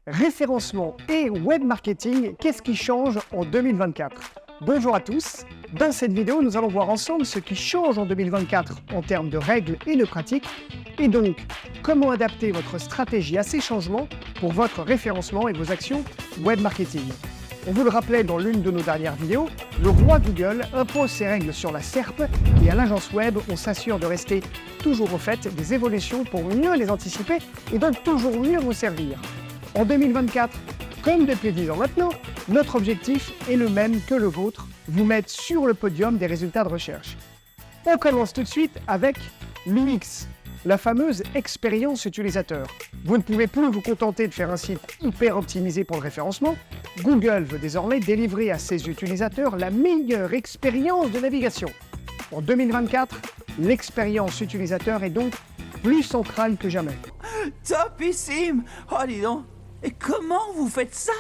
Référencement et web marketing, qu'est-ce qui change en 2024? Bonjour à tous, dans cette vidéo nous allons voir ensemble ce qui change en 2024 en termes de règles et de pratiques, et donc comment adapter votre stratégie à ces changements pour votre référencement et vos actions web marketing. On vous le rappelait dans l'une de nos dernières vidéos, le roi Google impose ses règles sur la SERP et à l'agence web, on s'assure de rester toujours au fait des évolutions pour mieux les anticiper et donc toujours mieux vous servir. En 2024, comme depuis 10 ans maintenant, notre objectif est le même que le vôtre, vous mettre sur le podium des résultats de recherche. On commence tout de suite avec l'UX, la fameuse expérience utilisateur. Vous ne pouvez plus vous contenter de faire un site hyper optimisé pour le référencement. Google veut désormais délivrer à ses utilisateurs la meilleure expérience de navigation. En 2024, l'expérience utilisateur est donc plus centrale que jamais. Topissime! Oh, dis donc! Et comment vous faites ça?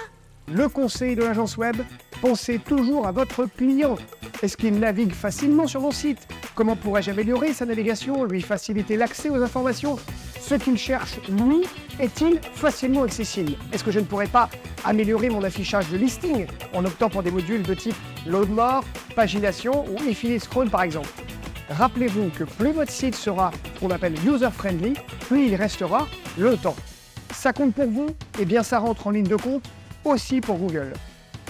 Le conseil de l'agence web, pensez toujours à votre client. Est-ce qu'il navigue facilement sur vos sites? Comment pourrais-je améliorer sa navigation, lui faciliter l'accès aux informations? Ce qu'il cherche, lui, est-il facilement accessible? Est-ce que je ne pourrais pas améliorer mon affichage de listing en optant pour des modules de type load more, pagination ou infinite scroll par exemple? Rappelez-vous que plus votre site sera ce qu'on appelle user-friendly, plus il restera longtemps. Ça compte pour vous? Eh bien ça rentre en ligne de compte aussi pour Google.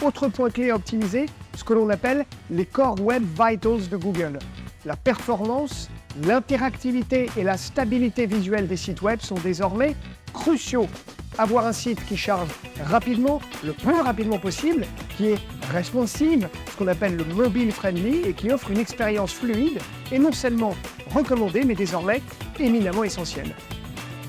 Autre point clé à optimiser, ce que l'on appelle les Core Web Vitals de Google. La performance, l'interactivité et la stabilité visuelle des sites web sont désormais cruciaux. Avoir un site qui charge rapidement, le plus rapidement possible, qui est responsive, ce qu'on appelle le mobile friendly et qui offre une expérience fluide et non seulement recommandée mais désormais éminemment essentielle.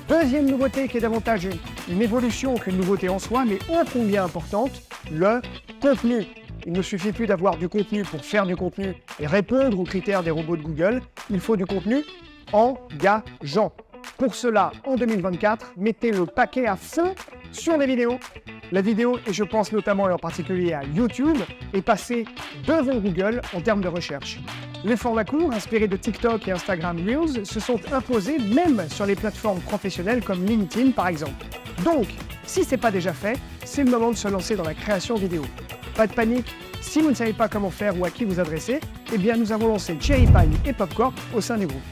Deuxième nouveauté qui est davantage une évolution qu'une nouveauté en soi, mais ô combien importante, le contenu. Il ne suffit plus d'avoir du contenu pour faire du contenu et répondre aux critères des robots de Google. Il faut du contenu engageant. Pour cela, en 2024, mettez le paquet à fond sur les vidéos. La vidéo, et je pense notamment et en particulier à YouTube, est passée devant Google en termes de recherche. Les formats courts, inspirés de TikTok et Instagram Reels, se sont imposés même sur les plateformes professionnelles comme LinkedIn par exemple. Donc, si ce n'est pas déjà fait, c'est le moment de se lancer dans la création vidéo. Pas de panique, si vous ne savez pas comment faire ou à qui vous adresser, eh bien nous avons lancé Cherry Pie et Popcorn au sein du groupe.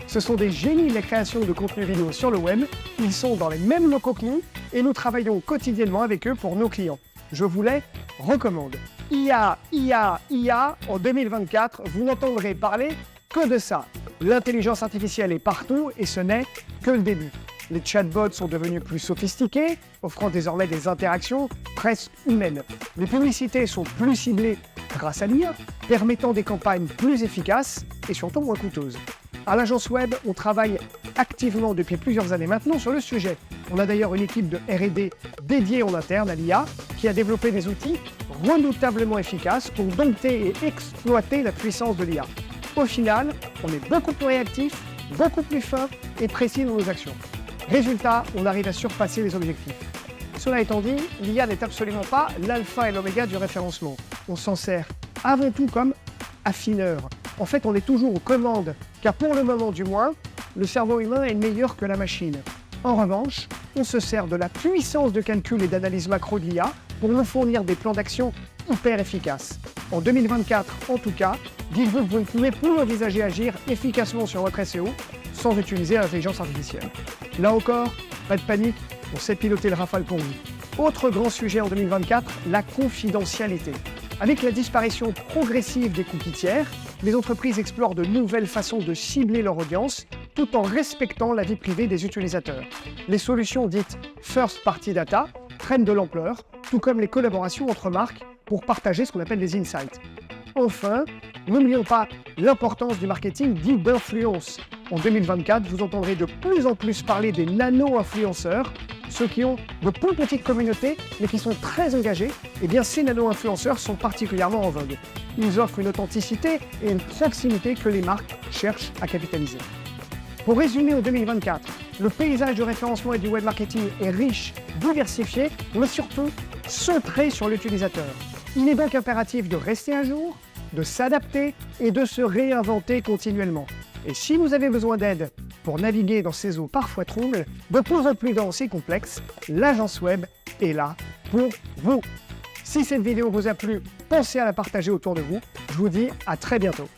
Ce sont des génies de la création de contenu vidéo sur le web, ils sont dans les mêmes locaux que nous et nous travaillons quotidiennement avec eux pour nos clients. Je vous les recommande. IA en 2024, vous n'entendrez parler que de ça. L'intelligence artificielle est partout et ce n'est que le début. Les chatbots sont devenus plus sophistiqués, offrant désormais des interactions presque humaines. Les publicités sont plus ciblées grâce à l'IA, permettant des campagnes plus efficaces et surtout moins coûteuses. À l'agence web, on travaille activement depuis plusieurs années maintenant sur le sujet. On a d'ailleurs une équipe de R&D dédiée en interne à l'IA qui a développé des outils redoutablement efficaces pour dompter et exploiter la puissance de l'IA. Au final, on est beaucoup plus réactif, beaucoup plus fin et précis dans nos actions. Résultat, on arrive à surpasser les objectifs. Cela étant dit, l'IA n'est absolument pas l'alpha et l'oméga du référencement. On s'en sert avant tout comme affineur. En fait, on est toujours aux commandes, car pour le moment du moins, le cerveau humain est meilleur que la machine. En revanche, on se sert de la puissance de calcul et d'analyse macro de l'IA pour nous fournir des plans d'action hyper efficaces. En 2024, en tout cas, dites-vous que vous ne pouvez plus envisager agir efficacement sur votre SEO sans utiliser l'intelligence artificielle. Là encore, pas de panique, on sait piloter le Rafale pour vous. Autre grand sujet en 2024, la confidentialité. Avec la disparition progressive des cookies tiers, les entreprises explorent de nouvelles façons de cibler leur audience tout en respectant la vie privée des utilisateurs. Les solutions dites First Party Data prennent de l'ampleur, tout comme les collaborations entre marques pour partager ce qu'on appelle des insights. Enfin, n'oublions pas l'importance du marketing dit d'influence. En 2024, vous entendrez de plus en plus parler des nano-influenceurs, ceux qui ont de plus petites communautés mais qui sont très engagés. Eh bien, ces nano-influenceurs sont particulièrement en vogue. Ils offrent une authenticité et une proximité que les marques cherchent à capitaliser. Pour résumer en 2024, le paysage du référencement et du web marketing est riche, diversifié, mais surtout centré sur l'utilisateur. Il est donc impératif de rester à jour, de s'adapter et de se réinventer continuellement. Et si vous avez besoin d'aide Pour naviguer dans ces eaux parfois troubles, de plus en plus denses et complexes, l'agence web est là pour vous. Si cette vidéo vous a plu, pensez à la partager autour de vous. Je vous dis à très bientôt.